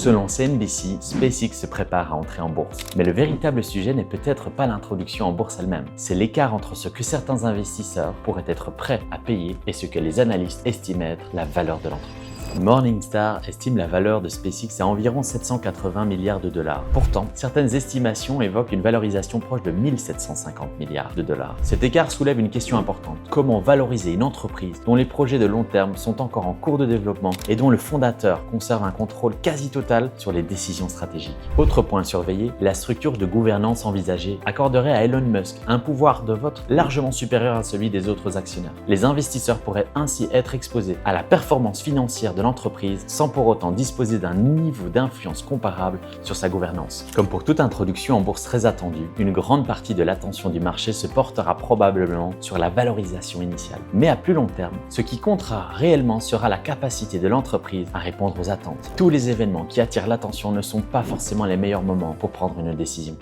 Selon CNBC, SpaceX se prépare à entrer en bourse. Mais le véritable sujet n'est peut-être pas l'introduction en bourse elle-même. C'est l'écart entre ce que certains investisseurs pourraient être prêts à payer et ce que les analystes estiment être la valeur de l'entreprise. Morningstar estime la valeur de SpaceX à environ 780 milliards de dollars. Pourtant, certaines estimations évoquent une valorisation proche de 1750 milliards de dollars. Cet écart soulève une question importante. Comment valoriser une entreprise dont les projets de long terme sont encore en cours de développement et dont le fondateur conserve un contrôle quasi total sur les décisions stratégiques? Autre point surveillé, la structure de gouvernance envisagée accorderait à Elon Musk un pouvoir de vote largement supérieur à celui des autres actionnaires. Les investisseurs pourraient ainsi être exposés à la performance financière de l'entreprise sans pour autant disposer d'un niveau d'influence comparable sur sa gouvernance. Comme pour toute introduction en bourse très attendue, une grande partie de l'attention du marché se portera probablement sur la valorisation initiale. Mais à plus long terme, ce qui comptera réellement sera la capacité de l'entreprise à répondre aux attentes. Tous les événements qui attirent l'attention ne sont pas forcément les meilleurs moments pour prendre une décision.